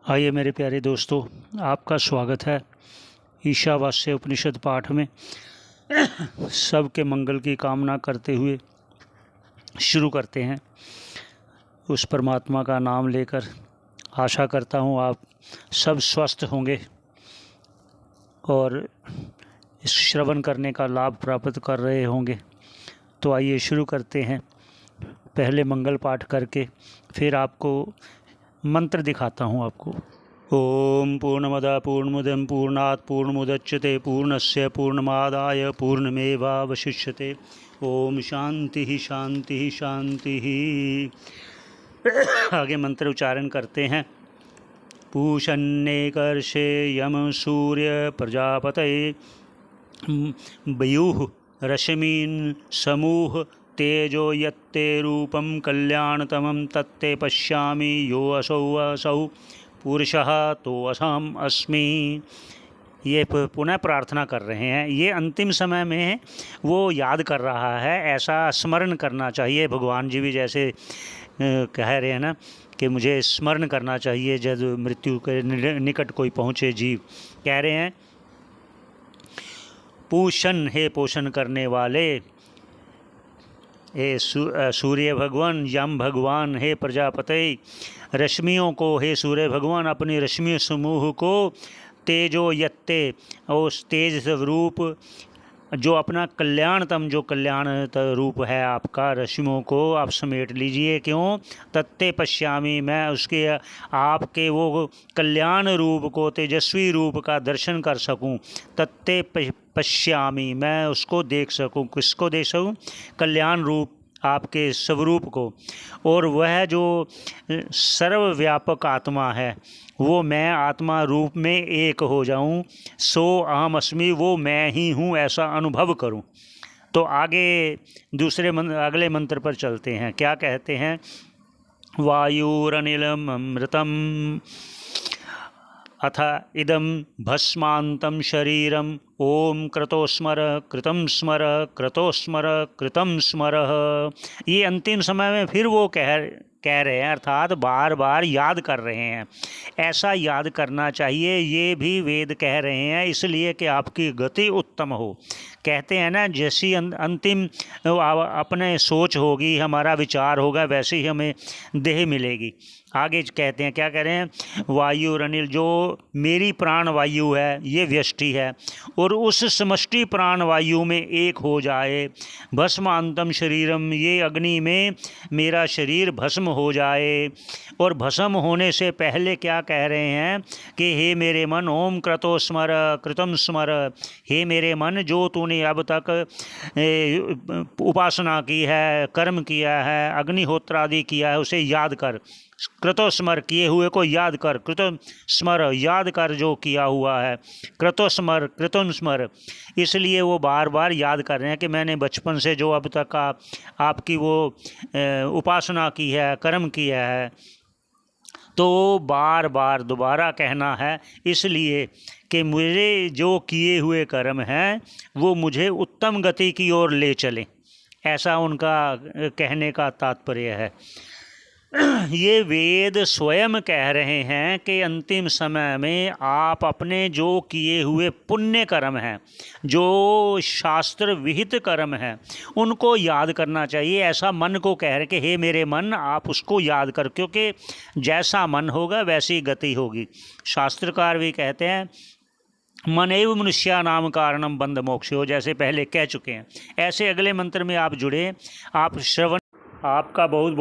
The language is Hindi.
आइए मेरे प्यारे दोस्तों, आपका स्वागत है ईशावास्य उपनिषद पाठ में। सबके मंगल की कामना करते हुए शुरू करते हैं। उस परमात्मा का नाम लेकर आशा करता हूँ आप सब स्वस्थ होंगे और इस श्रवण करने का लाभ प्राप्त कर रहे होंगे। तो आइए शुरू करते हैं। पहले मंगल पाठ करके फिर आपको मंत्र दिखाता हूँ आपको। ओम पूर्णमदा पूर्णमुदं पूर्णात् पूर्णमुदच्यते पूर्णस्य पूर्णमादाय पूर्णमेवावशिष्यते। ओम शांति शांति शांति। आगे मंत्र उच्चारण करते हैं। पूषन्नेकर्षे यम सूर्य प्रजापतये वयुः रश्मीन् समूह तेजो यत्ते रूपं कल्याणतमं तत्ते पश्यामि यो असौ पुरुषः तो असम अस्मि। ये पुनः प्रार्थना कर रहे हैं। ये अंतिम समय में वो याद कर रहा है, ऐसा स्मरण करना चाहिए। भगवान जी भी जैसे कह रहे हैं ना कि मुझे स्मरण करना चाहिए जब मृत्यु के निकट कोई पहुँचे जीव। कह रहे हैं पूषण, हे पोषण करने वाले, हे सूर्य भगवान, यम भगवान, हे प्रजापति, रश्मियों को, हे सूर्य भगवान, अपनी रश्मि समूह को, तेजो यत्ते, उस तेज स्वरूप जो अपना कल्याणतम, जो कल्याण रूप है आपका, रश्मियों को आप समेट लीजिए। क्यों? तत्ते पश्यामी, मैं उसके आपके वो कल्याण रूप को, तेजस्वी रूप का दर्शन कर सकूं। तत्ते पश्यामी, मैं उसको देख सकूं। किसको देख सकूं? कल्याण रूप आपके स्वरूप को। और वह जो सर्वव्यापक आत्मा है वो मैं आत्मा रूप में एक हो जाऊं। सो अहम अस्मि, वो मैं ही हूँ, ऐसा अनुभव करूं। तो आगे अगले मंत्र पर चलते हैं। क्या कहते हैं? वायुरनिलम अमृतम अथ इदं भस्मान्तं शरीरम ओम क्रतोस्मर कृतं स्मर क्रतोस्मर कृतं स्मर। ये अंतिम समय में फिर वो कह रहे हैं, अर्थात बार बार याद कर रहे हैं। ऐसा याद करना चाहिए। ये भी वेद कह रहे हैं इसलिए कि आपकी गति उत्तम हो। कहते हैं ना, जैसी अंतिम अपने सोच होगी, हमारा विचार होगा, वैसे ही हमें देह मिलेगी। आगे कहते हैं, क्या कह रहे हैं? वायु अनिल, जो मेरी प्राण वायु है, ये व्यष्टि है, और उस समष्टि प्राण वायु में एक हो जाए। भस्मांतम शरीरम, ये अग्नि में मेरा शरीर भस्म हो जाए। और भस्म होने से पहले क्या कह रहे हैं कि हे मेरे मन, ओम क्रतो स्मर कृतम स्मर, हे मेरे मन, जो तूने अब तक उपासना की है, कर्म किया है, अग्निहोत्र आदि किया है, उसे याद कर। कृतो स्मर, किए हुए को याद कर। कृतो स्मर, याद कर जो किया हुआ है। कृतो स्मर कृतम स्मर, इसलिए वो बार बार याद कर रहे हैं कि मैंने बचपन से जो अब तक आपकी वो उपासना की है, कर्म किया है, तो बार बार दोबारा कहना है, इसलिए कि मुझे जो किए हुए कर्म हैं वो मुझे उत्तम गति की ओर ले चलें। ऐसा उनका कहने का तात्पर्य है। ये वेद स्वयं कह रहे हैं कि अंतिम समय में आप अपने जो किए हुए पुण्य कर्म हैं, जो शास्त्र विहित कर्म हैं, उनको याद करना चाहिए। ऐसा मन को कह रहे कि हे मेरे मन, आप उसको याद कर, क्योंकि जैसा मन होगा वैसी गति होगी। शास्त्रकार भी कहते हैं मन एवं मनुष्या नाम कारणम बंध मोक्ष हो, जैसे पहले कह चुके हैं। ऐसे अगले मंत्र में आप जुड़े, आप श्रवण। आपका बहुत बहुत